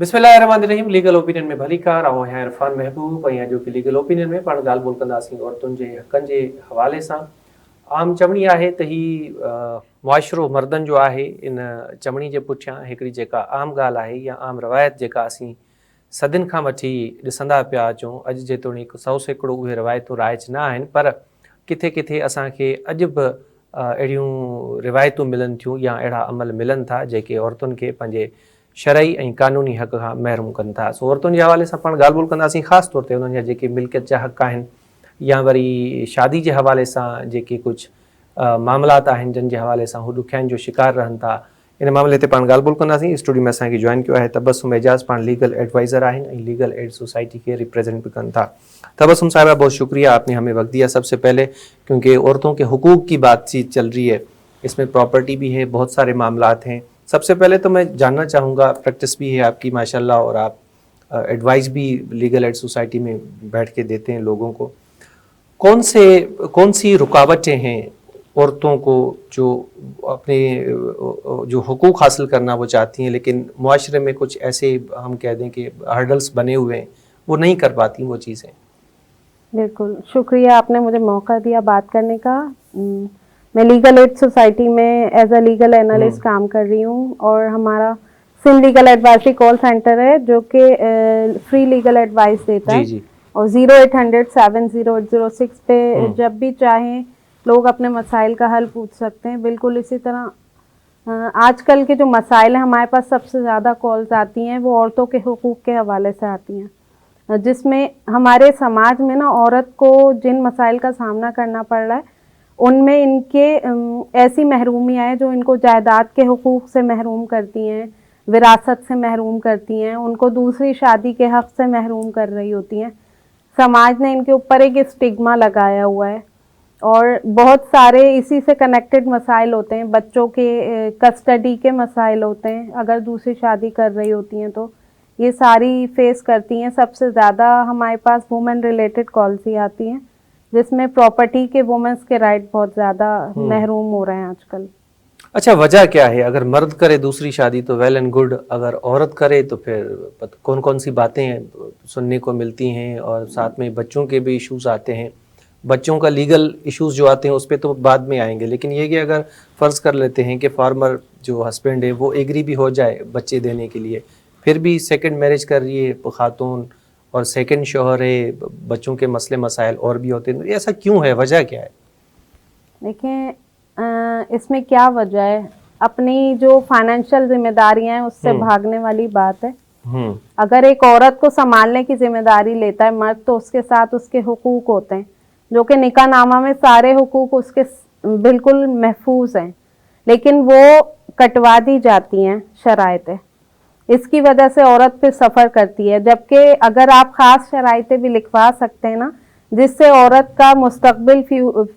बिस्मिल्लाहिर्रहमानिर्रहीम। Legal opinion में भली कार आऊं आहियां इरफान महबूब ऐं जो कि लीगल ओपिनियन में पाण ॻाल्हि ॿोल कंदासीं औरतुनि जे हक़नि जे हवाले सां। आम चवणी आहे त ही मुआशिरो मर्दनि जो आहे। इन चवणी जे पुठियां हिकिड़ी जेका आम ॻाल्हि आहे या आम रवायत जेका असीं सदियुनि खां वठी ॾिसंदा पिया अचूं, अॼु जेतोणीकि 100% उहे रवायतूं राइज न आहिनि, पर किथे किथे असांखे अॼु बि अहिड़ियूं रिवायतूं मिलनि थियूं या अहिड़ा अमल मिलनि था जेके औरतुनि खे पंहिंजे शरई ऐं कानूनी हक़ खां महरूम कनि था। सो औरतुनि जे हवाले सां पाण ॻाल्हि ॿोल कंदासीं, ख़ासि तौर ते उन्हनि जा जेके मिल्कियत जा हक़ आहिनि या वरी शादी जे हवाले सां जेके कुझु मामलात आहिनि जिन जे हवाले सां हू ॾुखियाईनि जो शिकार रहनि था। इन मामले ते पाण ॻाल्हि ॿोल कंदासीं। स्टूडियो में असांखे जॉइन कयो आहे तबस्सुम एजाज़, पाण लीगल एडवाइज़र आहिनि ऐं लीगल एड सोसाइटी के रिप्रेजेंट भी कनि था। तबस्सुम साहिबा, बहुत शुक्रिया, आपने हमें वक्त दिया। सबसे पहले क्योंकि औरतों के हुकूक की बातचीत चल रही है, इसमें प्रॉपर्टी भी है, बहुत सारे मामलात हैं। सबसे पहले तो मैं जानना चाहूँगा, प्रैक्टिस भी है आपकी माशाल्लाह और आप एडवाइस भी लीगल एड सोसाइटी में बैठ के देते हैं लोगों को, कौन सी रुकावटें हैं औरतों को जो अपने जो हुकूक हासिल करना वो चाहती हैं, लेकिन मुआशरे में कुछ ऐसे हम कह दें कि हर्डल्स बने हुए हैं, वो नहीं कर पाती वो चीज़ें। बिल्कुल, शुक्रिया आपने मुझे मौका दिया बात करने का। मैं लीगल एड सोसाइटी में एज अ लीगल एनालिस्ट काम कर रही हूँ और हमारा Sindh legal advisory call centre है जो कि फ्री लीगल एडवाइस देता है। जी। और 0800-70-806 पे जब भी चाहें लोग अपने मसाइल का हल पूछ सकते हैं। बिल्कुल इसी तरह आजकल के जो मसाइल हैं, हमारे पास सबसे ज़्यादा कॉल्स आती हैं वो औरतों के हुकूक के हवाले से आती हैं, जिसमें हमारे समाज में ना औरत को जिन मसाइल का सामना करना पड़ रहा है उनमें इनके ऐसी महरूमियाँ हैं जो इनको जायदाद के हुकूक से महरूम करती हैं, विरासत से महरूम करती हैं, उनको दूसरी शादी के हक़ से महरूम कर रही होती हैं। समाज ने इनके ऊपर एक स्टिग्मा लगाया हुआ है और बहुत सारे इसी से कनेक्टेड मसाइल होते हैं। बच्चों के कस्टडी के मसाइल होते हैं, अगर दूसरी शादी कर रही होती हैं तो ये सारी फेस करती हैं। सबसे ज़्यादा हमारे पास वुमेन रिलेटेड कॉल्स ही आती हैं, जिसमें प्रॉपर्टी के वुमेन्स के राइट बहुत ज़्यादा महरूम हो रहे हैं आजकल। अच्छा, वजह क्या है? अगर मर्द करे दूसरी शादी तो वेल एंड गुड, अगर औरत करे तो फिर कौन कौन सी बातें सुनने को मिलती हैं, और साथ में बच्चों के भी इश्यूज आते हैं। बच्चों का लीगल इश्यूज जो आते हैं उस पर तो बाद में आएंगे, लेकिन ये कि अगर फ़र्ज़ कर लेते हैं कि फार्मर जो हस्बैंड है वो एग्री भी हो जाए बच्चे देने के लिए, फिर भी सेकंड मैरिज कर रही है खातून और सेकंड शौहर है, बच्चों के मसले मसाइल और भी होते हैं, तो ऐसा क्यों है? वजह क्या है? देखें, इसमें क्या वजह है, अपनी जो फाइनेंशियल जिम्मेदारियां हैं उससे भागने वाली बात है। अगर एक औरत को संभालने की जिम्मेदारी लेता है मर्द, तो उसके साथ उसके हुकूक होते हैं, जो कि निकाहनामा में सारे हुकूक उसके बिल्कुल महफूज हैं, लेकिन वो कटवा दी जाती हैं शराइतें। इसकी वजह से औरत फिर सफ़र करती है। जबकि अगर आप ख़ास शराइतें भी लिखवा सकते हैं ना, जिससे औरत का मुस्तकबिल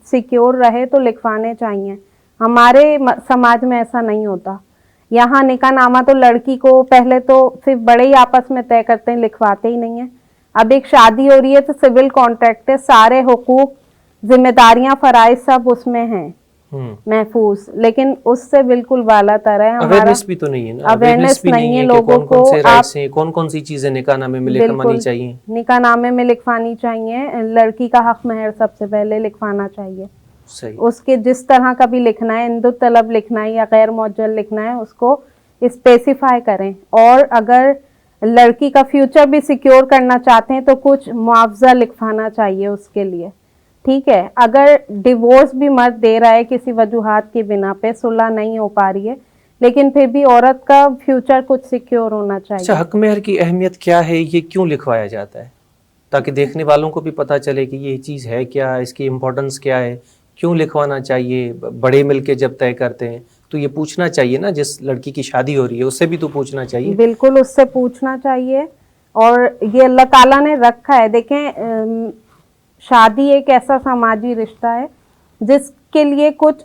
सिक्योर रहे, तो लिखवाने चाहिए। हमारे समाज में ऐसा नहीं होता। यहाँ निकाहनामा तो लड़की को पहले तो सिर्फ बड़े ही आपस में तय करते हैं, लिखवाते ही नहीं हैं। अब एक शादी हो रही है तो सिविल कॉन्ट्रैक्ट है, सारे हुकूक जिम्मेदारियां फ़राइज़ सब उसमें हैं महफूज, लेकिन उससे बिल्कुल वाला तरह है। अवेयरनेस भी तो नहीं है ना, अवेयरनेस नहीं है लोगों को। कौन कौन सी चीजें निकाहनामे में लिखवानी चाहिए? निकाहनामे में लिखवानी चाहिए। लड़की का हक महर सबसे पहले लिखवाना चाहिए। सही। उसके जिस तरह का भी लिखना है, इंदु तलब लिखना है या गैर मुअज्जल लिखना है, उसको स्पेसिफाई करें। और अगर लड़की का फ्यूचर भी सिक्योर करना चाहते हैं तो कुछ मुआवजा लिखवाना चाहिए उसके लिए, ठीक है। अगर डिवोर्स भी मर्द दे रहा है किसी वजूहात की बिना पे, सुलह नहीं हो पा रही है, लेकिन फिर भी औरत का फ्यूचर कुछ सिक्योर होना चाहिए। अच्छा, हक महर की अहमियत क्या है? ये क्यों लिखवाया जाता है? ताकि देखने वालों को भी पता चले कि ये चीज़ है क्या, इसकी इम्पोर्टेंस क्या है, क्यों लिखवाना चाहिए। बड़े मिलके जब तय करते हैं तो ये पूछना चाहिए ना, जिस लड़की की शादी हो रही है उससे भी तो पूछना चाहिए। बिल्कुल, उससे पूछना चाहिए, और ये अल्लाह ताला ने रखा है। देखें, शादी एक ऐसा समाजी रिश्ता है जिसके लिए कुछ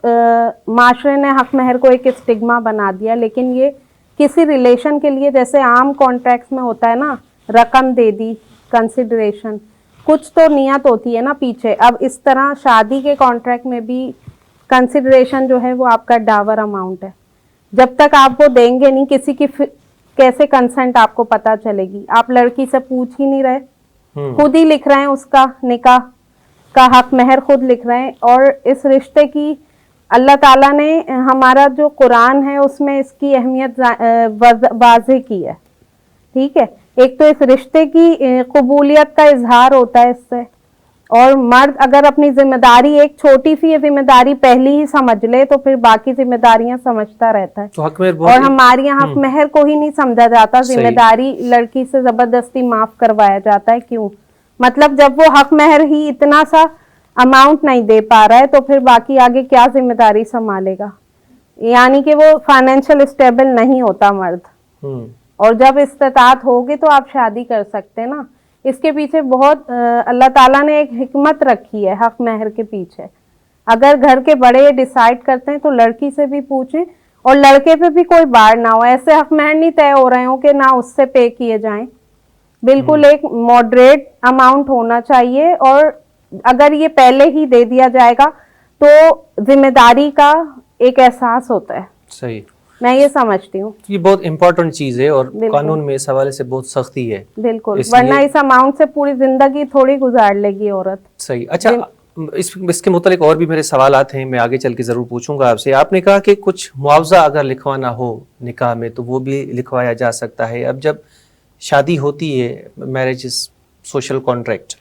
माशरे ने हक महर को एक स्टिग्मा बना दिया, लेकिन ये किसी रिलेशन के लिए जैसे आम कॉन्ट्रैक्ट्स में होता है ना, रकम दे दी, कंसिडरेशन, कुछ तो नियत होती है ना पीछे। अब इस तरह शादी के कॉन्ट्रैक्ट में भी कंसिडरेशन जो है वो आपका डावर अमाउंट है। जब तक आप वो देंगे नहीं, किसी की कैसे कंसेंट आपको पता चलेगी? आप लड़की से पूछ ही नहीं रहे, खुद ही लिख रहे हैं उसका निकाह का हक महर खुद लिख रहे हैं। और इस रिश्ते की अल्लाह ताला ने हमारा जो कुरान है उसमें इसकी अहमियत वाज़ेह की है, ठीक है। एक तो इस रिश्ते की कबूलियत का इजहार होता है इससे, और मर्द अगर अपनी जिम्मेदारी, एक छोटी सी जिम्मेदारी पहली ही समझ ले तो फिर बाकी जिम्मेदारियां समझता रहता है। तो हक महर और हमारे यहाँ हक महर को ही नहीं समझा जाता, जिम्मेदारी लड़की से जबरदस्ती माफ करवाया जाता है। क्यों? मतलब जब वो हक महर ही इतना सा अमाउंट नहीं दे पा रहा है तो फिर बाकी आगे क्या जिम्मेदारी संभालेगा? यानी कि वो फाइनेंशियल स्टेबल नहीं होता मर्द। और जब इस्तात होगी तो आप शादी कर सकते हैं ना। इसके पीछे बहुत अल्लाह ताला ने एक हिकमत रखी है हक महर के पीछे। अगर घर के बड़े डिसाइड करते हैं तो लड़की से भी पूछें और लड़के पे भी कोई बार ना हो। ऐसे हक महर नहीं तय हो रहे हो कि ना उससे पे किए जाएं। बिल्कुल एक मॉडरेट अमाउंट होना चाहिए, और अगर ये पहले ही दे दिया जाएगा तो जिम्मेदारी का एक एहसास होता है। सही, मैं ये समझती हूँ। ये बहुत इंपॉर्टेंट चीज है और कानून में इस हवाले से बहुत सख्ती है। बिल्कुल, वरना इस अमाउंट से पूरी जिंदगी थोड़ी गुजार लेगी औरत। सही। अच्छा, इसके मुतालिक और भी मेरे सवालात हैं, मैं आगे चल के जरूर पूछूंगा आपसे। आपने कहा कि कुछ मुआवजा अगर लिखवाना हो निकाह में तो वो भी लिखवाया जा सकता है। अब जब शादी होती है, marriage is social contract,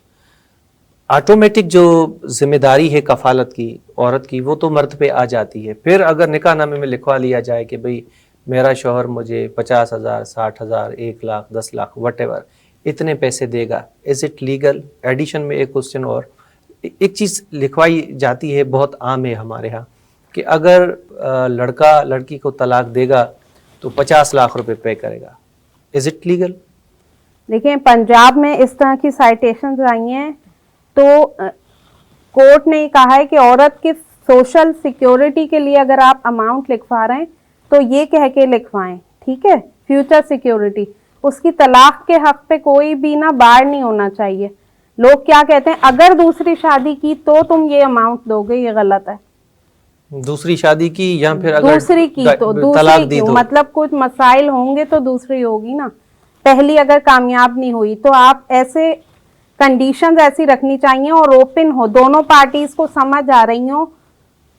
automatic जो जिम्मेदारी है कफालत की औरत की वो तो मर्द पे आ जाती है। फिर अगर निकाह नामे में लिखवा लिया जाए कि भाई मेरा शौहर मुझे 50,000, 60,000, 1 लाख, 10 लाख वटेवर इतने पैसे देगा, इज इट लीगल? एडिशन में एक क्वेश्चन और, एक चीज़ लिखवाई जाती है, बहुत आम है हमारे यहाँ, कि अगर लड़का लड़की को तलाक देगा तो 50 लाख रुपए पे करेगा। Is it legal? देखिए, पंजाब में इस तरह की साइटेशंस आई हैं तो कोर्ट ने कहा है कि औरत की सोशल सिक्योरिटी के लिए अगर आप अमाउंट लिखवा रहे हैं तो ये कह के लिखवाएं, ठीक है, फ्यूचर सिक्योरिटी। उसकी तलाक के हक पे कोई भी ना बार नहीं होना चाहिए। लोग क्या कहते हैं, अगर दूसरी शादी की तो तुम ये अमाउंट दोगे, ये गलत है। दूसरी शादी की या फिर अगर दूसरी की तो दूसरी क्यों? मतलब कुछ मसाइल होंगे तो दूसरी होगी ना। पहली अगर कामयाब नहीं हुई तो आप ऐसे कंडीशंस ऐसी रखनी चाहिए और ओपन हो, दोनों पार्टीज को समझ आ रही हो,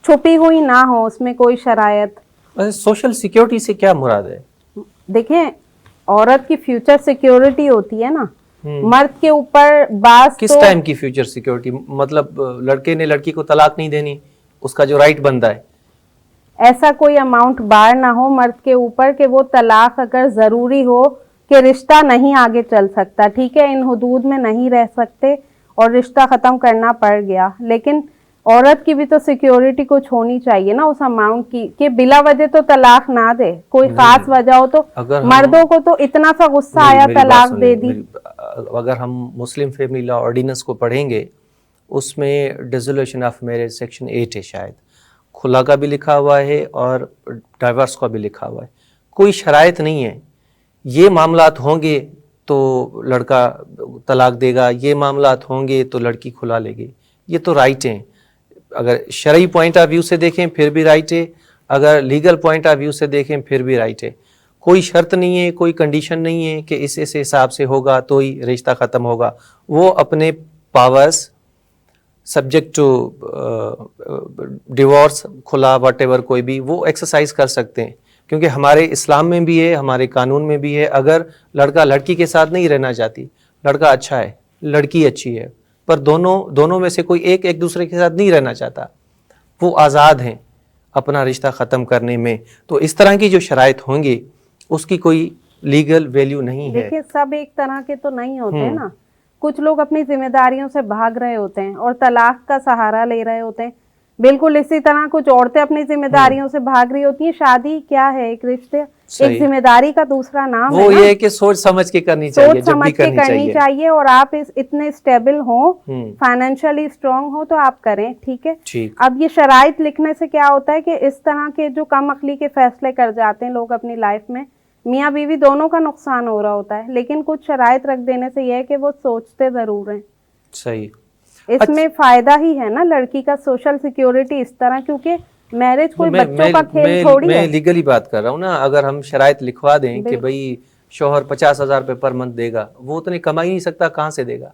छुपी हुई ना हो उसमें कोई शरायत। सोशल सिक्योरिटी से क्या मुराद है? देखें, औरत की फ्यूचर सिक्योरिटी होती है ना, मर्द के ऊपर बात किस टाइम की फ्यूचर सिक्योरिटी? मतलब लड़के ने लड़की को तलाक नहीं देनी, उसका जो राइट बनता है, ऐसा कोई अमाउंट बार ना हो मर्द के ऊपर कि वो तलाक अगर जरूरी हो कि रिश्ता नहीं आगे चल सकता, ठीक है, इन हुदूद में नहीं रह सकते और रिश्ता खत्म करना पड़ गया। लेकिन औरत की भी तो सिक्योरिटी कुछ होनी चाहिए ना उस अमाउंट की, कि बिला वजह तो तलाक ना दे, कोई खास वजह हो तो। मर्दों को तो इतना सा गुस्सा आया तलाक दे दी। अगर हम मुस्लिम फैमिली लॉ ऑर्डिनेंस को पढ़ेंगे उसमें डिसोल्यूशन ऑफ मैरिज सेक्शन 8 है, शायद खुला का भी लिखा हुआ है और डाइवर्स का भी लिखा हुआ है। कोई शराइत नहीं है, ये मामलात होंगे तो लड़का तलाक देगा, ये मामलात होंगे तो लड़की खुला लेगी। ये तो राइट हैं। अगर शरई पॉइंट ऑफ व्यू से देखें फिर भी राइट है, अगर लीगल पॉइंट ऑफ व्यू से देखें फिर भी राइट है। कोई शर्त नहीं है, कोई कंडीशन नहीं है कि इस हिसाब से होगा तो ही रिश्ता ख़त्म होगा। वो अपने पावर्स सब्जेक्ट टू डिवोर्स, खुला वटेवर कोई भी, वो एक्सरसाइज कर सकते हैं, क्योंकि हमारे इस्लाम में भी है, हमारे कानून में भी है। अगर लड़का लड़की के साथ नहीं रहना चाहती, लड़का अच्छा है, लड़की अच्छी है, पर दोनों में से कोई एक दूसरे के साथ नहीं रहना चाहता, वो आज़ाद हैं अपना रिश्ता ख़त्म करने में, तो इस तरह की जो शराइत होंगी उसकी कोई लीगल वैल्यू नहीं है। देखिए, सब एक तरह के तो नहीं होते ना। कुछ लोग अपनी जिम्मेदारियों से भाग रहे होते हैं और तलाक का सहारा ले रहे होते हैं। बिल्कुल इसी तरह कुछ औरतें अपनी जिम्मेदारियों से भाग रही होती हैं। शादी क्या है? एक रिश्ते, एक जिम्मेदारी का दूसरा नाम वो ये है कि सोच समझ के करनी चाहिए, सोच समझ के करनी चाहिए। और आप इतने स्टेबल हो, फाइनेंशियली स्ट्रांग हो तो आप करें, ठीक है। अब ये शराइत लिखने से क्या होता है कि इस तरह के जो कम अकली के फैसले कर जाते हैं लोग अपनी लाइफ में, मियाँ बीवी दोनों का नुकसान हो रहा होता है। लेकिन कुछ शराइत रख देने से यह है कि वो सोचते जरूर हैं। सही, इसमें फायदा ही है ना लड़की का, सोशल सिक्योरिटी इस तरह, क्योंकि मैरिज कोई बच्चों का खेल थोड़ी मैं है। लीगली बात कर रहा हूँ ना, अगर हम शराइत लिखवा दें कि भाई शौहर 50,000 रुपये पर मंथ देगा, वो उतने कमा ही नहीं सकता, कहाँ से देगा?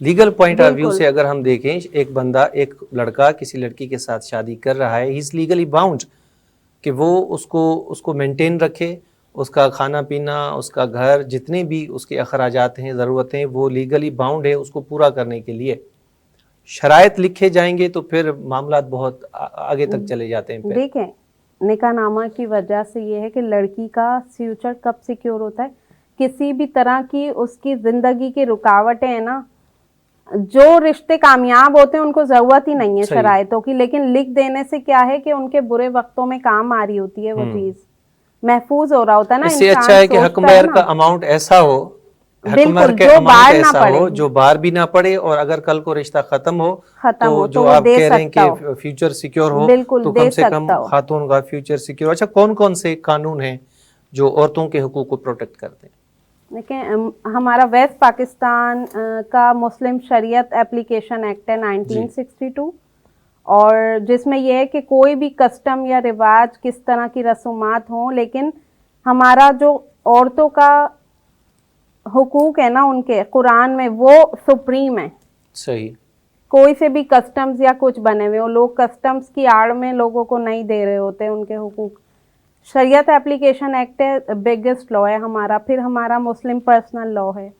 लीगल पॉइंट ऑफ व्यू से अगर हम देखें, एक बंदा, एक लड़का किसी लड़की के साथ शादी कर रहा है, ही इज लीगली बाउंड कि वो उसको मेंटेन रखे, उसका खाना पीना, उसका घर, जितने भी उसके अखराजात हैं, ज़रूरतें, वो लीगली बाउंड है उसको पूरा करने के लिए। शराइत लिखे जाएंगे तो फिर मामला बहुत आगे तक चले जाते हैं। देखें, निकाहनामा की वजह से ये है कि लड़की का फ्यूचर कब सिक्योर होता है, किसी भी तरह की उसकी जिंदगी की रुकावटें हैं ना, जो रिश्ते कामयाब होते हैं उनको जरूरत ही नहीं है शराइतों की, लेकिन लिख देने से क्या है कि उनके बुरे वक्तों में काम आ रही होती है वो चीज, महफूज हो रहा होता है ना। इससे अच्छा है कि हक महर का अमाउंट ऐसा हो, बिल्कुल, जो बार ना पड़े, जो बार भी ना पड़े, और अगर कल को रिश्ता खत्म हो तो आप कह रहे हैं कि फ्यूचर सिक्योर हो, तो कम से कम खातून का फ्यूचर सिक्योर। अच्छा, कौन कौन से कानून हैं जो औरतों के हुकूक को प्रोटेक्ट करते हैं? देखिए, हमारा वेस्ट पाकिस्तान का मुस्लिम शरीयत एप्लीकेशन एक्ट है 1962, और जिसमें यह है कि कोई भी कस्टम या रिवाज, किस तरह की रसूमात हों, लेकिन हमारा जो औरतों का हुकूक है ना उनके, कुरान में वो सुप्रीम है। सही। कोई से भी कस्टम्स या कुछ बने हुए हो, लोग कस्टम्स की आड़ में लोगों को नहीं दे रहे होते उनके हुकूक। शरीयत एप्लीकेशन एक्ट है, बिगेस्ट लॉ है हमारा। फिर हमारा मुस्लिम पर्सनल लॉ है,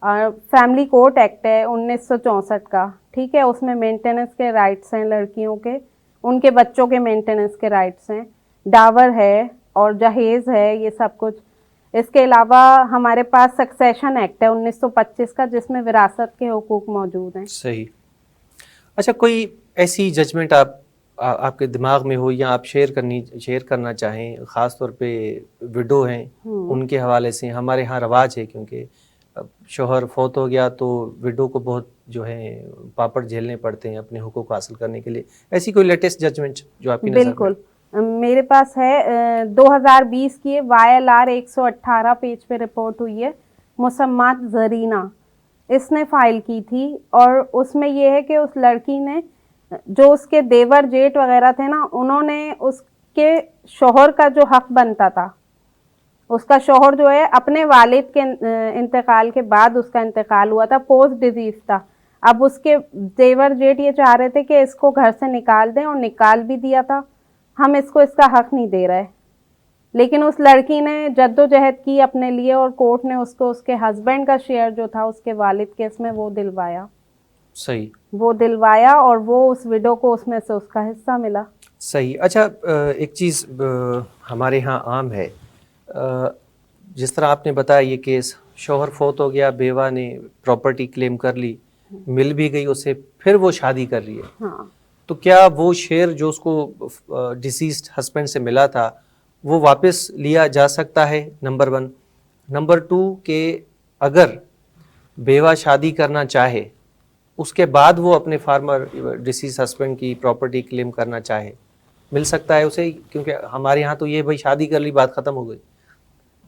और फैमिली कोर्ट एक्ट है 1964 का, ठीक है। उसमें मेंटेनेंस के राइट्स हैं लड़कियों के, उनके बच्चों के मेंटेनेंस के राइट्स हैं, डावर है और जहेज है, ये सब कुछ। इसके अलावा हमारे पास सक्सेशन एक्ट है 1925 का, जिसमें विरासत के हुकूक मौजूद हैं। सही। अच्छा, कोई ऐसी जजमेंट आपके दिमाग में हो या आप शेयर करना चाहें, ख़ास तौर पे विडो हैं उनके हवाले से? हमारे यहाँ रवाज है, क्योंकि शोहर फौत हो गया तो विडो को बहुत जो है पापड़ झेलने पड़ते हैं अपने हुकूक हासिल करने के लिए। ऐसी कोई लेटेस्ट जजमेंट जो आपकी नज़र में? बिल्कुल, मेरे पास है 2020 की YLR 118 पेज पे रिपोर्ट हुई है, मुसम्मात जरीना इसने फाइल की थी, और उसमें यह है कि उस लड़की ने, जो उसके देवर जेठ वगैरह थे ना, उन्होंने उसके शोहर का जो हक बनता था, उसका शोहर जो है अपने वालिद के इंतकाल के बाद उसका इंतकाल हुआ था, पोस्ट डिजीज था। अब उसके देवर जेठ ये चाह रहे थे कि इसको घर से निकाल दें, और निकाल भी दिया था, हम इसको इसका हक नहीं दे रहे। लेकिन उस लड़की ने जद्दोजहद की अपने लिए, और कोर्ट ने उसको उसके हस्बैंड का शेयर जो था उसके वालिद केस में वो दिलवाया। सही। वो दिलवाया, और वो उस विडो को उसमें से उसका हिस्सा मिला। सही। अच्छा, एक चीज़ हमारे यहाँ आम है, जिस तरह आपने बताया ये केस, शौहर फौत हो गया, बेवा ने प्रॉपर्टी क्लेम कर ली, मिल भी गई उसे, फिर वो शादी कर रही है। हाँ। तो क्या वो शेयर जो उसको डिसीज्ड हस्बैंड से मिला था वो वापस लिया जा सकता है? नंबर 1। नंबर 2 कि अगर बेवा शादी करना चाहे, उसके बाद वो अपने फार्मर डिसीज हस्बैंड की प्रॉपर्टी क्लेम करना चाहे, मिल सकता है उसे? क्योंकि हमारे यहाँ तो ये भाई शादी कर ली, बात खत्म हो गई।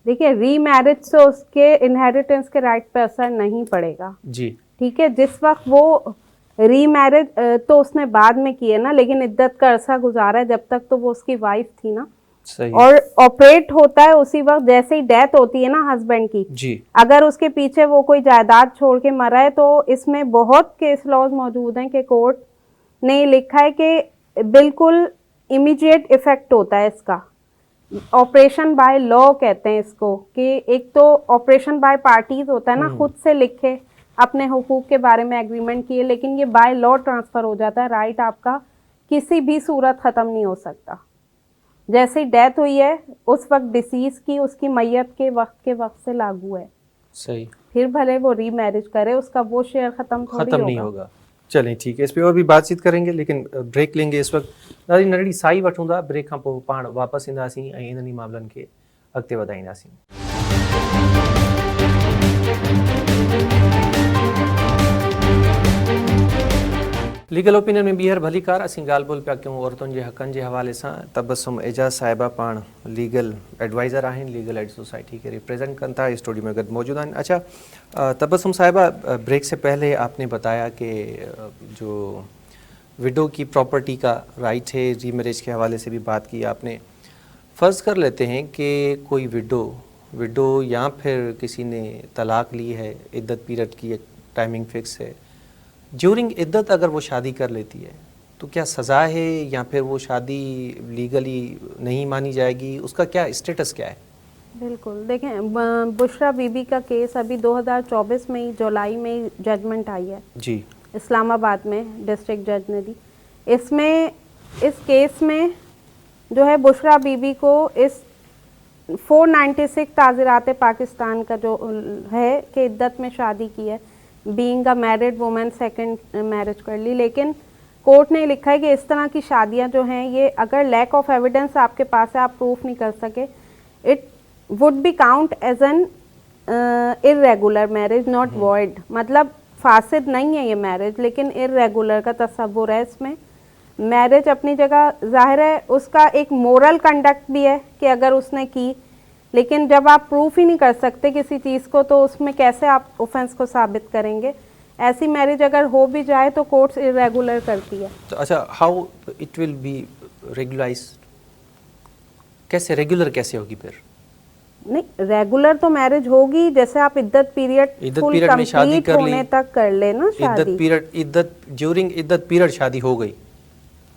देखिए, रीमैरिज से उसके इनहेरिटेंस के राइट पे असर नहीं पड़ेगा जी, ठीक है। जिस वक्त वो रीमैरिज तो उसने बाद में की है ना, लेकिन इद्दत का अरसा गुजारा है, जब तक तो वो उसकी वाइफ थी ना। सही। और ऑपरेट होता है उसी वक्त जैसे ही डेथ होती है ना हस्बैंड की जी। अगर उसके पीछे वो कोई जायदाद छोड़ के मरा है, तो इसमें बहुत केस लॉज मौजूद हैं कि कोर्ट ने लिखा है कि बिल्कुल इमीडिएट इफेक्ट होता है इसका। ऑपरेशन बाय लॉ कहते हैं इसको, कि एक तो ऑपरेशन बाय पार्टीज होता है ना, खुद से लिखे अपने हुकूक के बारे में एग्रीमेंट किए, लेकिन ये बाय लॉ ट्रांसफर हो जाता है। राइट आपका किसी भी सूरत ख़त्म नहीं हो सकता। जैसे ही डेथ हुई है उस वक्त डिसीज की उसकी मैयत के वक्त से लागू है। सही। फिर भले वो रीमैरिज करे, उसका वो शेयर खत्म नहीं होगा। चलें, ठीक है, इस पे और भी बातचीत करेंगे, लेकिन ब्रेक लेंगे इस वक्त। दादी नरड़ी साई वठूंदा, ब्रेक खां पोइ पाण वापसि ईंदासीं ऐं इन्हनि मामलनि खे अॻिते वधाईंदासीं। लीगल ओपिनियन में ॿीहर भलीकार असीं ॻाल्हि ॿोल पिया कयूं औरतुनि जे हक़नि जे हवाले सां। तबस्सुम एजाज़ साहिबा पाण लीगल एडवाइज़र आहिनि, लीगल एड सोसाइटी के रिप्रेजेंट कनि था, स्टूडियो में गॾु मौजूद आहिनि। अच्छा, तबस्सुम साहिबा, ब्रेक से पहले आपने बताया कि जो विडो की प्रॉपर्टी का राइट है, रीमैरिज के हवाले से भी बात की आपने। फ़र्ज़ कर लेते हैं कि कोई विडो या फिर किसी ने तलाक ली है, इद्दत पीरियड की एक टाइमिंग फिक्स है, ड्यूरिंग इद्दत अगर वो शादी कर लेती है तो क्या सज़ा है या फिर वो शादी लीगली नहीं मानी जाएगी, उसका क्या स्टेटस क्या है? बिल्कुल, देखें बुशरा बीबी का केस अभी 2024 में ही जुलाई में ही जजमेंट आई है जी इस्लामाबाद में, डिस्ट्रिक्ट जज ने दी। इसमें इस केस में जो है बुशरा बीबी को इस 496 ताज़ीरात पाकिस्तान का जो है कि इद्दत में शादी की है, being a married woman second marriage कर ली, लेकिन कोर्ट ने लिखा है कि इस तरह की शादियां जो हैं ये अगर लैक ऑफ एविडेंस आपके पास है, आप प्रूफ नहीं कर सके, it would be count as an irregular marriage not void. मतलब फासिद नहीं है ये मैरिज, लेकिन इर्रेगुलर का तस्वुर है इसमें। मैरिज अपनी जगह जाहिर है उसका एक मोरल कंडक्ट भी है कि अगर उसने की, लेकिन जब आप प्रूफ ही नहीं कर सकते किसी चीज़ को तो उसमें कैसे आप ऑफेंस को साबित करेंगे। ऐसी मैरिज अगर हो भी जाए तो कोर्ट्स इरेगुलर करती है। तो अच्छा, हाउ इट विल बी रेगुलाइज्ड, कैसे रेगुलर कैसे होगी फिर? नहीं, रेगुलर तो मैरिज होगी जैसे आप इद्दत पीरियड फुल में शादी कंप्लीट होने तक कर लेना शादी। इद्दत ड्यूरिंग इद्दत पीरियड शादी हो गई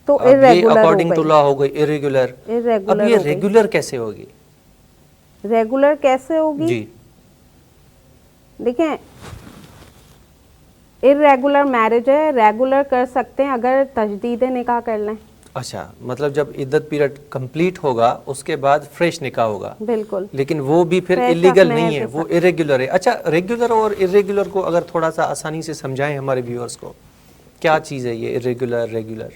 तो अब ये इरेगुलर अकॉर्डिंग टू लॉ हो गई इरेगुलर। अब ये रेगुलर कैसे होगी? रेगुलर कैसे होगी जी देखें, इरेगुलर मैरिज है, रेगुलर कर सकते हैं अगर तजदीद निकाह कर लें। अच्छा, मतलब जब इद्दत पीरियड कंप्लीट होगा उसके बाद फ्रेश निकाह होगा। बिल्कुल, लेकिन वो भी फिर Fresh इलीगल of नहीं marriage है, है वो इरेगुलर है। अच्छा, रेगुलर और इरेगुलर को अगर थोड़ा सा आसानी से समझाएं हमारे व्यूअर्स को, क्या चीज़ है ये इरेगुलर रेगुलर?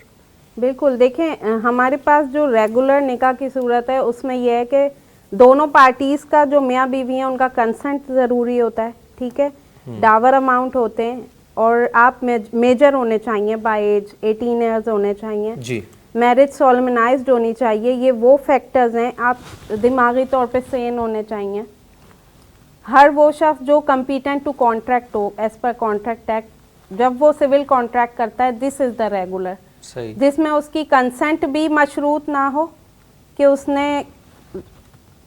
बिल्कुल, देखें हमारे पास जो रेगुलर निकाह की सूरत है उसमें यह है कि दोनों पार्टीज़ का जो मियाँ बीवी हैं उनका कंसेंट ज़रूरी होता है, ठीक है, डावर अमाउंट होते हैं और आप मेजर होने चाहिए बाय एज, 18 ईयर्स होने चाहिए जी, मैरिज सोलमनाइज्ड होनी चाहिए। ये वो फैक्टर्स हैं, आप दिमागी तौर पे सेन होने चाहिए। हर वो शख्स जो कम्पिटेंट टू कॉन्ट्रैक्ट हो एज पर कॉन्ट्रैक्ट एक्ट, जब वो सिविल कॉन्ट्रैक्ट करता है, दिस इज़ द रेगुलर, सही, जिसमें उसकी कंसेंट भी मशरूत ना हो कि उसने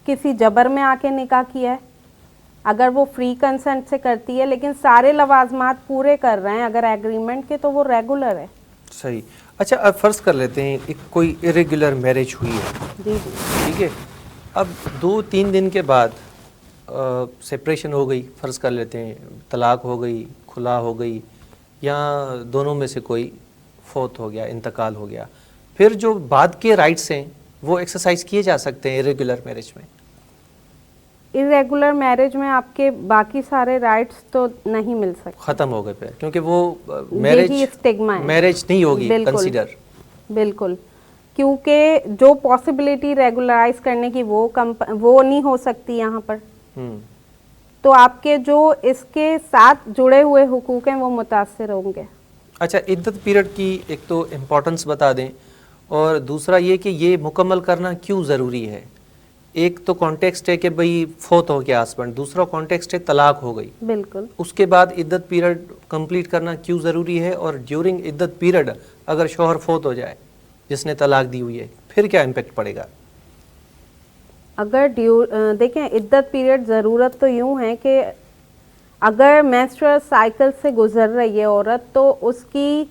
किसी जबर में आके निकाह किया है। अगर वो फ्री कंसेंट से करती है लेकिन सारे लवाजमात पूरे कर रहे हैं अगर एग्रीमेंट के, तो वो रेगुलर है। सही। अच्छा, अब फ़र्ज़ कर लेते हैं एक कोई इरेगुलर मैरिज हुई है, जी जी, ठीक है, अब 2-3 दिन के बाद सेपरेशन हो गई, फ़र्ज़ कर लेते हैं तलाक हो गई, खुला हो गई, या दोनों में से कोई फौत हो गया, इंतकाल हो गया, फिर जो बाद के राइट्स हैं वो एक्सरसाइज किए जा सकते हैं इरेगुलर मैरिज में? इरेगुलर मैरिज में आपके बाकी सारे राइट्स तो नहीं मिल सकते, ख़त्म हो गए फिर, क्योंकि वो यही स्टिग्मा है। मैरिज नहीं होगी बिल्कुल, कंसीडर। बिल्कुल, क्योंकि जो पॉसिबिलिटी रेगुलराइज करने की वो नहीं हो सकती यहाँ पर। तो आपके जो इसके साथ जुड़े हुए हुकूक हैं वो मुतासिर होंगे। अच्छा, इद्दत पीरियड की एक तो इम्पोर्टेंस बता दें, और दूसरा ये कि ये मुकम्मल करना क्यों ज़रूरी है। एक तो कॉन्टेक्स्ट है कि भाई फौत हो गया हस्बैंड, दूसरा कॉन्टेक्स्ट है तलाक हो गई, बिल्कुल, उसके बाद इद्दत पीरियड कंप्लीट करना क्यों ज़रूरी है, और ड्यूरिंग इद्दत पीरियड अगर शौहर फौत हो जाए जिसने तलाक दी हुई है, फिर क्या इम्पेक्ट पड़ेगा? अगर देखें इद्दत पीरियड ज़रूरत तो यूँ है कि अगर मेंस्ट्रुअल साइकिल से गुजर रही है औरत, तो उसकी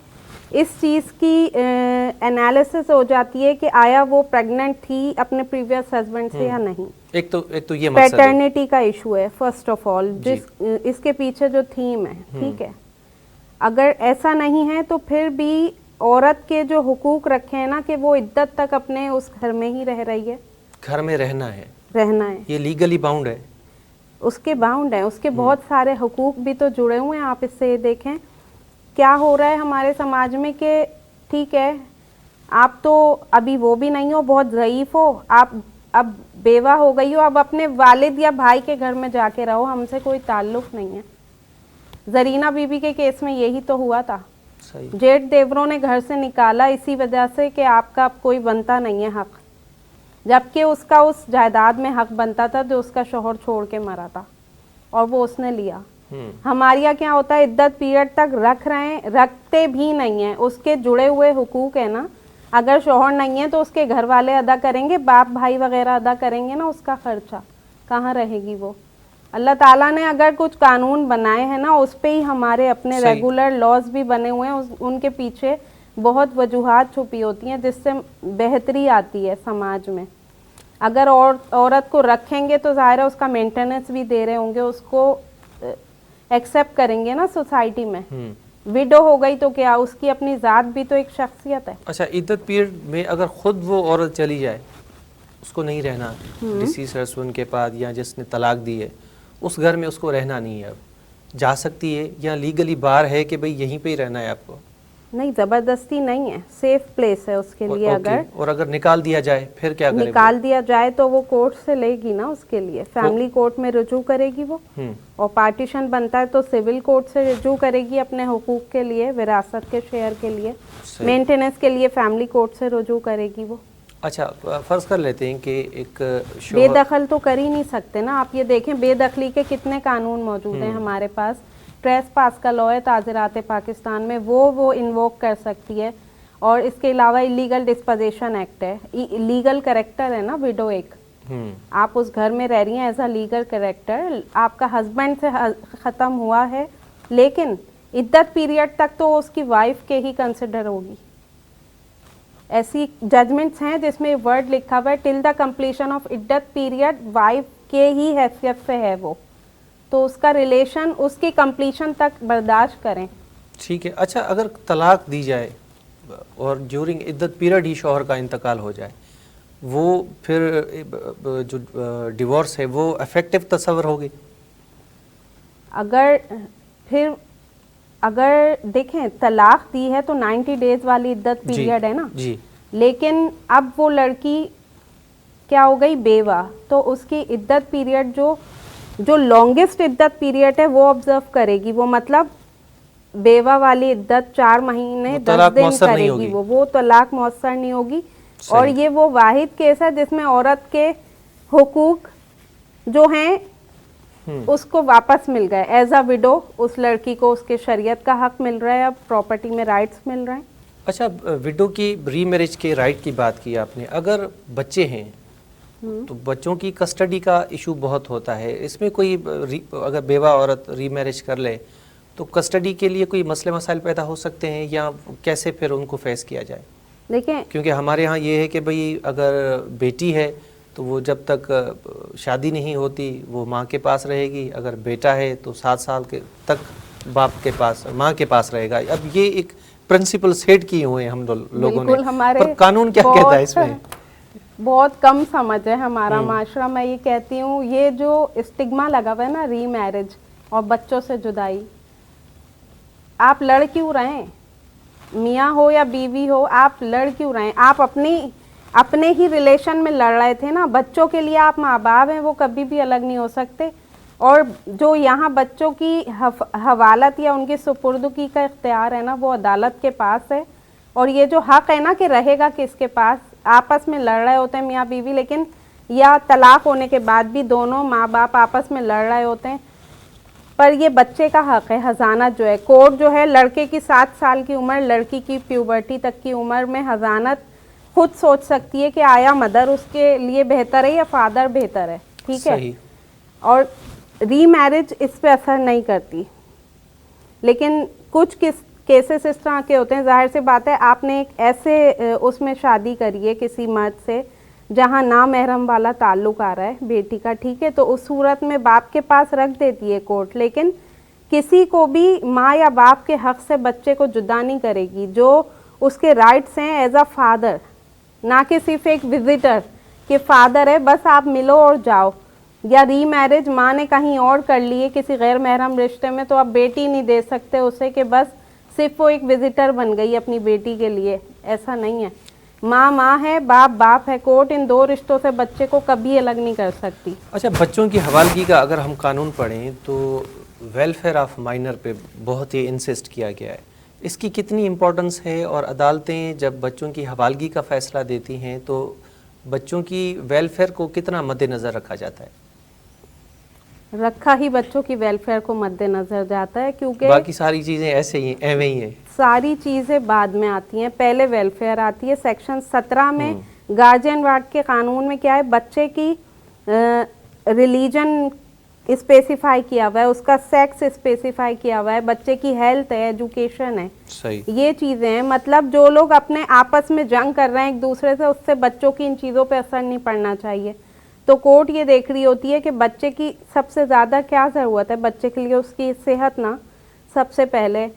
इस चीज़ की एनालिसिस हो जाती है कि आया वो प्रेग्नेंट थी अपने प्रीवियस हस्बैंड से या नहीं। एक तो ये मकसद है। पैटर्निटी का इशू है फर्स्ट ऑफ ऑल, इसके पीछे जो थीम है, ठीक है। अगर ऐसा नहीं है तो फिर भी औरत के जो हुकूक रखे हैं ना कि वो इद्दत तक अपने उस घर में ही रह रही है, घर में रहना है, ये लीगली बाउंड है, उसके बाउंड है, उसके बहुत सारे हुकूक भी तो जुड़े हुए हैं। आप इससे देखें क्या हो रहा है हमारे समाज में कि ठीक है आप तो अभी वो भी नहीं हो, बहुत ज़ईफ़ हो, आप अब बेवा हो गई हो, अब अपने वालिद या भाई के घर में जाके रहो, हमसे कोई ताल्लुक़ नहीं है। जरीना बीबी के केस में यही तो हुआ था, जेठ देवरों ने घर से निकाला इसी वजह से कि आपका अब कोई बनता नहीं है हक, जबकि उसका उस जायदाद में हक बनता था जो उसका शौहर छोड़ के मरा था और वो उसने लिया। हमारे यहाँ क्या होता है, इद्दत पीरियड तक रख रहे हैं, रखते भी नहीं है, उसके जुड़े हुए हुकूक है ना, अगर शौहर नहीं है तो उसके घर वाले अदा करेंगे, बाप भाई वगैरह अदा करेंगे ना, उसका खर्चा कहाँ रहेगी वो। अल्लाह ताला ने अगर कुछ कानून बनाए हैं ना, उस पे ही हमारे अपने रेगुलर लॉज भी बने हुए हैं, उनके पीछे बहुत वजूहात छुपी होती हैं जिससे बेहतरी आती है समाज में। अगर औरत को रखेंगे तो ज़ाहिर है उसका मेंटेनेंस भी दे रहे होंगे, उसको एक्सेप्ट करेंगे ना सोसाइटी में। विडो हो गई तो क्या, उसकी अपनी ज़ात भी तो एक शख्सियत है। अच्छा, इद्दत पीरियड में अगर खुद वो औरत चली जाए, उसको नहीं रहना डिसीज हस्बैंड के पास, या जिसने तलाक दी है उस घर में उसको रहना नहीं है, अब जा सकती है या लीगली बार है कि भाई यहीं पे ही रहना है आपको? नहीं, ज़बरदस्ती नहीं है, सेफ प्लेस है उसके लिए। अगर और अगर निकाल दिया जाए फिर क्या करें? निकाल दिया जाए तो वो कोर्ट से लेगी ना, उसके लिए फैमिली कोर्ट में रुजू करेगी वो, और पार्टीशन बनता है तो सिविल कोर्ट से रुजू करेगी अपने हुकूक के लिए, विरासत के शेयर के लिए, मेंटेनेंस के लिए फैमिली कोर्ट से रुजू करेगी वो। अच्छा, फर्ज कर लेते हैं कि एक बेदखल तो कर ही नहीं सकते ना आप, ये देखें बेदखली के कितने कानून मौजूद हैं हमारे पास। ट्रेस पास का लॉ है ताज़रात पाकिस्तान में, वो इन्वोक कर सकती है। और इसके अलावा इलीगल डिस्पोजेशन एक्ट है, लीगल करेक्टर है ना विडो एक। आप उस घर में रह रही हैं एज अ लीगल करेक्टर, आपका हस्बैंड से ख़त्म हुआ है, लेकिन इद्दत पीरियड तक तो उसकी वाइफ के ही कंसिडर होगी। ऐसी जजमेंट्स हैं जिसमें वर्ड लिखा हुआ है टिल द कंप्लीशन ऑफ इद्दत पीरियड वाइफ के ही हैसियत से है वो, तो उसका रिलेशन उसकी कंप्लीशन तक बर्दाश्त करें। ठीक है। अच्छा, अगर तलाक दी जाए और ड्यूरिंग इद्दत पीरियड ही शौहर का इंतकाल हो जाए, वो फिर जो डिवोर्स है वो इफेक्टिव तस्वर होगी? अगर देखें तलाक दी है तो 90 डेज वाली इद्दत पीरियड है ना जी, लेकिन अब वो लड़की क्या हो गई, बेवा, तो उसकी इद्दत पीरियड जो लॉन्गेस्ट इद्दत पीरियड है वो ऑब्जर्व करेगी वो, मतलब बेवा वाली इद्दत 4 महीने 10 दिन करेगी वो तलाक मौसर नहीं होगी। और ये वो वाहिद केस है जिसमें औरत के हुकूक जो हैं उसको वापस मिल गए एज अ विडो, उस लड़की को उसके शरीयत का हक मिल रहा है, अब प्रॉपर्टी में राइट्स मिल रहे हैं। अच्छा, विडो की रीमैरिज के राइट की बात की आपने, अगर बच्चे हैं तो बच्चों की कस्टडी का इशू बहुत होता है, इसमें कोई अगर बेवा औरत रीमैरिज कर ले तो कस्टडी के लिए कोई मसले मसाइल पैदा हो सकते हैं, या कैसे फिर उनको फेस किया जाए? देखिए, क्योंकि हमारे यहाँ ये है कि भाई अगर बेटी है तो वो जब तक शादी नहीं होती वो माँ के पास रहेगी, अगर बेटा है तो 7 साल के तक बाप के पास, माँ के पास रहेगा। अब ये एक प्रिंसिपल सेट किए हुए हैं हम लोगों ने, पर कानून क्या कहता है इसमें? बहुत कम समझ है हमारा माशरा। मैं ये कहती हूँ, ये जो स्टिग्मा लगा हुआ है ना री मैरिज और बच्चों से जुदाई, आप लड़ क्यों रहे हैं? मियाँ हो या बीवी हो, आप लड़ क्यों रहे हैं? आप अपने ही रिलेशन में लड़ रहे थे ना। बच्चों के लिए आप माँ बाप हैं, वो कभी भी अलग नहीं हो सकते। और जो यहाँ बच्चों की हवालत या उनकी सुपुर्दगी का इख्तियार है ना, वो अदालत के पास है। और ये जो हक है ना कि रहेगा किसके पास, आपस में लड़ रहे होते हैं मियाँ बीवी, लेकिन या तलाक होने के बाद भी दोनों माँ बाप आपस में लड़ रहे होते हैं, पर ये बच्चे का हक है। हज़ानत जो है, कोर्ट जो है लड़के की 7 साल की उम्र, लड़की की प्यूबर्टी तक की उम्र में हज़ानत खुद सोच सकती है कि आया मदर उसके लिए बेहतर है या फादर बेहतर है, ठीक है। और री मैरिज इस पे असर नहीं करती, लेकिन कुछ केसेस इस तरह के होते हैं। जाहिर सी बात है, आपने एक ऐसे उसमें शादी करी है किसी मर्द से जहाँ ना महरम वाला ताल्लुक आ रहा है बेटी का, ठीक है, तो उस सूरत में बाप के पास रख देती है कोर्ट, लेकिन किसी को भी माँ या बाप के हक से बच्चे को जुदा नहीं करेगी। जो उसके राइट्स हैं एज अ फादर, ना कि सिर्फ एक विजिटर कि फादर है बस आप मिलो और जाओ। या री मैरिज माँ ने कहीं और कर ली है किसी गैर महरम रिश्ते में, तो आप बेटी नहीं दे सकते उसे कि बस सिर्फ वो एक विजिटर बन गई अपनी बेटी के लिए, ऐसा नहीं है। माँ माँ है, बाप बाप है। कोर्ट इन 2 रिश्तों से बच्चे को कभी अलग नहीं कर सकती। अच्छा, बच्चों की हवालगी का अगर हम कानून पढ़ें तो वेलफेयर ऑफ माइनर पे बहुत ही इंसिस्ट किया गया है, इसकी कितनी इम्पोर्टेंस है? और अदालतें जब बच्चों की हवालगी का फ़ैसला देती हैं तो बच्चों की वेलफेयर को कितना मद्देनज़र रखा जाता है? रखा ही बच्चों की वेलफेयर को मद्देनजर जाता है, क्योंकि बाकी सारी चीजें ऐसे ही एवं ही है। सारी चीज़ें बाद में आती हैं, पहले वेलफेयर आती है। सेक्शन 17 में गार्जियन वार्ड के कानून में क्या है, बच्चे की रिलीजन स्पेसिफाई किया हुआ है, उसका सेक्स स्पेसिफाई किया हुआ है, बच्चे की हेल्थ है, एजुकेशन है, सही। ये चीज़ें हैं। मतलब जो लोग अपने आपस में जंग कर रहे हैं एक दूसरे से, उससे बच्चों की इन चीज़ों पे असर नहीं पड़ना चाहिए। तो कोर्ट ये देख रही होती है कि बच्चे की सबसे ज़्यादा क्या ज़रूरत है, बच्चे के लिए उसकी सेहत ना सबसे पहले।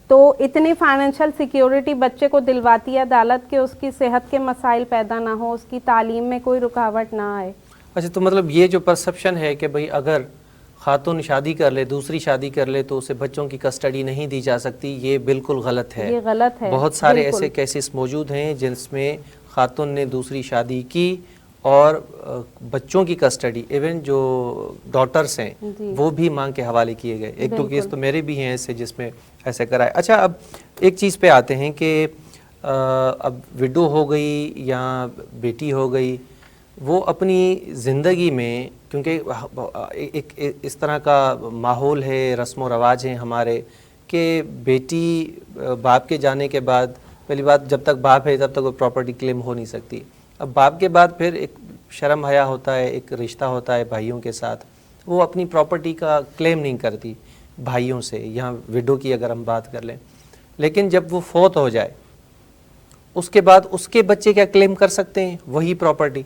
तो इतनी फाइनेंशियल सिक्योरिटी बच्चे को दिलवाती है अदालत के उसकी सेहत के मसाइल पैदा ना हो, उसकी तालीम में कोई रुकावट ना आए। अच्छा, तो मतलब ये जो परसेप्शन है कि भाई अगर खातून शादी कर ले, दूसरी शादी कर ले, तो उसे बच्चों की कस्टडी नहीं दी जा सकती, ये बिल्कुल गलत है। ये गलत है। बहुत सारे बिल्कुल। ऐसे केसेस मौजूद हैं जिसमें खातून ने दूसरी शादी की और बच्चों की कस्टडी, इवन जो डॉटर्स हैं जी। वो भी मांग के हवाले किए गए। एक दो केस तो मेरे भी हैं ऐसे जिसमें ऐसे कराए। अच्छा, अब एक चीज़ पे आते हैं कि अब विडो हो गई या बेटी हो गई, वो अपनी ज़िंदगी में, क्योंकि एक इस तरह का माहौल है, रस्म व रवाज हैं हमारे, कि बेटी बाप के जाने के बाद, पहली बात जब तक बाप है तब तक वो प्रॉपर्टी क्लेम हो नहीं सकती। अब बाप के बाद फिर एक शर्म हया होता है, एक रिश्ता होता है भाइयों के साथ, वो अपनी प्रॉपर्टी का क्लेम नहीं करती भाइयों से, यहाँ विडो की अगर हम बात कर लें। लेकिन जब वो फौत हो जाए उसके बाद उसके बच्चे क्या क्लेम कर सकते हैं वही प्रॉपर्टी,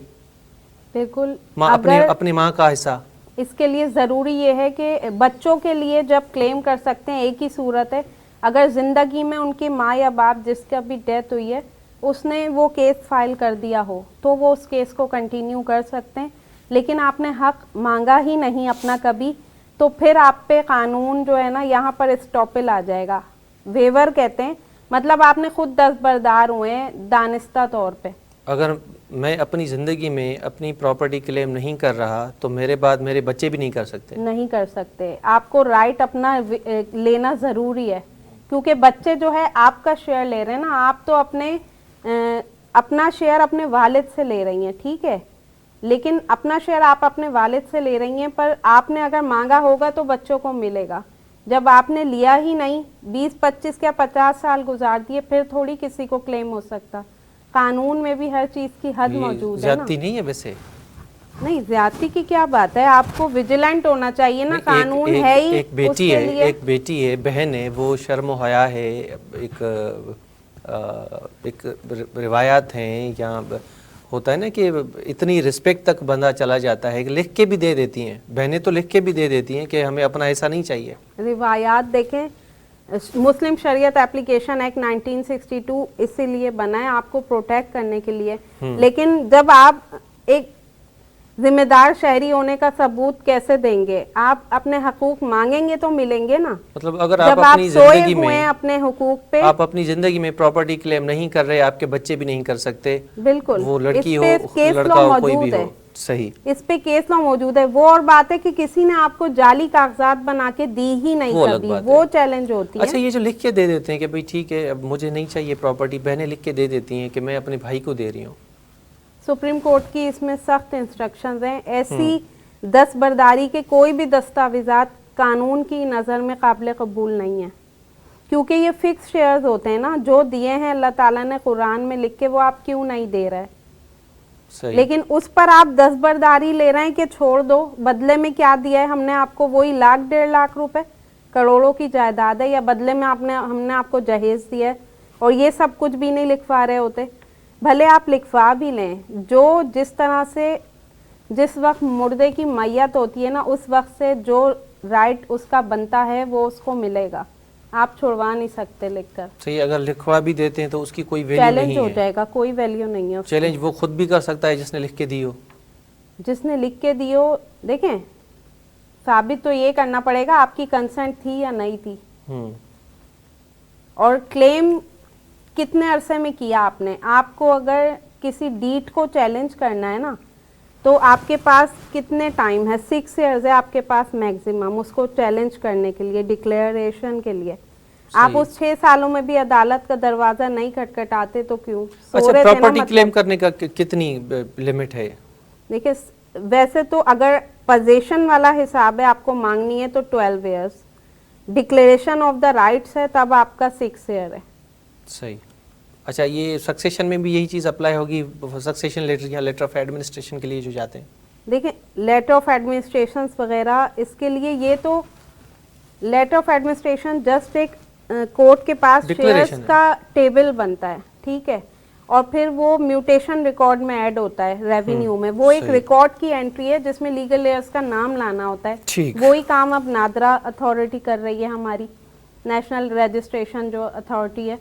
बिल्कुल। माँ अपनी माँ का हिस्सा। इसके लिए ज़रूरी ये है कि बच्चों के लिए जब क्लेम कर सकते हैं, एक ही सूरत है, अगर ज़िंदगी में उनकी माँ या बाप जिसका भी डेथ हुई है उसने वो केस फाइल कर दिया हो तो वो उस केस को कंटिन्यू कर सकते हैं। लेकिन आपने हक मांगा ही नहीं अपना कभी, तो फिर आप पे कानून जो है ना यहाँ पर स्टॉपेल आ जाएगा। वेवर कहते हैं, मतलब आपने खुद दस्तबरदार हुए हैं दानिस्ता तौर पे। अगर मैं अपनी ज़िंदगी में अपनी प्रॉपर्टी क्लेम नहीं कर रहा तो मेरे बाद मेरे बच्चे भी नहीं कर सकते। नहीं कर सकते। आपको राइट अपना लेना ज़रूरी है, क्योंकि बच्चे जो है आपका शेयर ले रहे हैं ना, आप तो अपना शेयर अपने वालिद से ले रही हैं, ठीक है, लेकिन अपना शेयर आप अपने वालिद से ले रही हैं, पर आपने अगर मांगा होगा तो बच्चों को मिलेगा। जब आपने लिया ही नहीं, 20, 25 या 50 साल गुजार दिए, फिर थोड़ी किसी को क्लेम हो सकता। कानून में भी हर चीज़ की हद मौजूद है ना। ज्यादती नहीं है वैसे। नहीं, ज्यादती की क्या बात है, आपको विजिलेंट होना चाहिए ना। कानून है ही एक बेटी उसके है, लिए। एक बेटी है, बहन है, वो शर्म व हया है, एक रिवायात हैं या होता है ना कि इतनी रिस्पेक्ट तक बंदा चला जाता है कि लिख के भी दे देती हैं, बहनें तो लिख के भी दे देती हैं कि हमें अपना ऐसा नहीं चाहिए। रिवायात देखें, मुस्लिम शरीयत एप्लीकेशन एक्ट 1962 इसीलिए बना है, आपको प्रोटेक्ट करने के लिए। लेकिन जब आप एक जिम्मेदार शहरी होने का सबूत कैसे देंगे, आप अपने हकूक मांगेंगे तो मिलेंगे ना। मतलब अगर जब आप अपनी जिंदगी में अपने हुकूक पे, आप अपनी जिंदगी में प्रॉपर्टी क्लेम नहीं कर रहे, आपके बच्चे भी नहीं कर सकते। बिल्कुल, वो लड़की हो, केस लड़का लॉ हो, कोई भी मौजूद है। हो। सही, इस पे केस लॉ मौजूद है। वो और बात है कि किसी ने आपको जाली कागजात बना के दी ही नहीं वो अलग कभी, बात वो है। चैलेंज होती है। अच्छा, ये जो लिख के दे देते हैं कि भाई ठीक है अब मुझे नहीं चाहिए प्रॉपर्टी, बहनें लिख के दे देती हैं कि मैं अपने भाई को दे रही हूँ। सुप्रीम कोर्ट की इसमें सख्त इंस्ट्रक्शंस हैं। ऐसी दस्तबरदारी के कोई भी दस्तावेजात कानून की नज़र में काबिल कबूल नहीं है, क्योंकि ये फिक्स शेयर्स होते हैं ना, जो दिए हैं अल्लाह ताला ने कुरान में लिख के, वो आप क्यों नहीं दे रहे। सही। लेकिन उस पर आप दस्तबरदारी ले रहे हैं कि छोड़ दो, बदले में क्या दिया है हमने आपको, वही लाख 1.5 लाख रुपए, करोड़ों की जायदाद है, या बदले में हमने आपको जहेज दिया है, और ये सब कुछ भी नहीं लिखवा रहे होते। भले आप लिखवा भी लें, जो जिस तरह से जिस वक्त मुर्दे की मैयत होती है ना, उस वक्त से जो राइट उसका बनता है वो उसको मिलेगा, आप छुड़वा नहीं सकते लिखकर। सही, अगर लिखवा भी देते हैं तो उसकी कोई वैल्यू चैलेंज नहीं हो है। जाएगा, कोई वैल्यू नहीं है उसकी। चैलेंज वो खुद भी कर सकता है जिसने लिख के दी हो। जिसने लिख के दी हो, देखें, साबित तो ये करना पड़ेगा आपकी कंसेंट थी या नहीं थी, और क्लेम कितने अरसे में किया आपने। आपको अगर किसी डीट को चैलेंज करना है ना, तो आपके पास कितने टाइम है, 6 ईयर्स है आपके पास मैक्सिमम उसको चैलेंज करने के लिए, डिक्लेरेशन के लिए। आप उस 6 सालों में भी अदालत का दरवाजा नहीं खटखटाते तो क्यों? अच्छा, प्रॉपर्टी क्लेम करने का कितनी लिमिट है? देखिए, वैसे तो अगर पोजीशन वाला हिसाब है, आपको मांगनी है तो 12 years, declaration of the rights है तब आपका 6 ईयर है। सही। अच्छा, ये सक्सेशन में भी यही चीज़ अप्लाई होगी, सक्सेशन लेटर या लेटर ऑफ एडमिनिस्ट्रेशन के लिए जो जाते हैं? देखिए लेटर ऑफ एडमिनिस्ट्रेशन वगैरह इसके लिए, ये तो लेटर ऑफ एडमिनिस्ट्रेशन जस्ट एक कोर्ट के पास शेयर्स Declaration है। का टेबल बनता है, ठीक है, और फिर वो म्यूटेशन रिकॉर्ड में ऐड होता है रेवेन्यू में, वो एक सही। रिकॉर्ड की एंट्री है जिसमें लीगल एयर्स का नाम लाना होता है। ठीक। वही काम अब नादरा अथॉरिटी कर रही है, हमारी नेशनल रजिस्ट्रेशन जो अथॉरिटी है।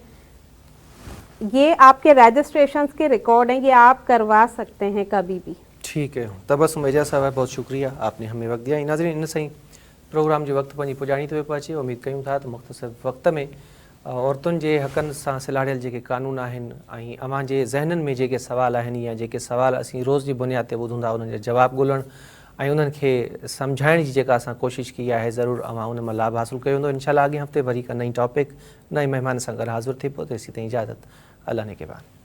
ये आपके रजिस्ट्रेशन के रिकॉर्ड हैं, ये आप करवा सकते हैं कभी भी। ठीक है, तबस्सुम एजाज साहब, बहुत शुक्रिया, आपने हमें वक्त दिया। नाज़रीन, इन सही प्रोग्राम जो वक्त पंहिंजी पुॼाणी थो पहुचे, उम्मीद कयूं था त मुख़्तसर वक्त में औरतुनि जे हक़नि सां सिलाड़ियल जेके कानून आहिनि ऐं अवां जे ज़हननि में जेके सवाल आहिनि या जेके सवाल असीं रोज़ जी बुनियाद ते ॿुधूं था, उन्हनि जा जवाब ॻोल्हण ऐं उन्हनि खे सम्झाइण जी जेका असां कोशिशि की आहे, ज़रूरु अवां उन मां लाभ हासिल कयो हूंदो। इंशाअल्लाह अॻे हफ़्ते वरी हिकु नई टॉपिक, नई महिमान सां गॾु हाज़िर थी पोइ तेसीं ताईं इजाज़त, अल्लाह ने के बाद।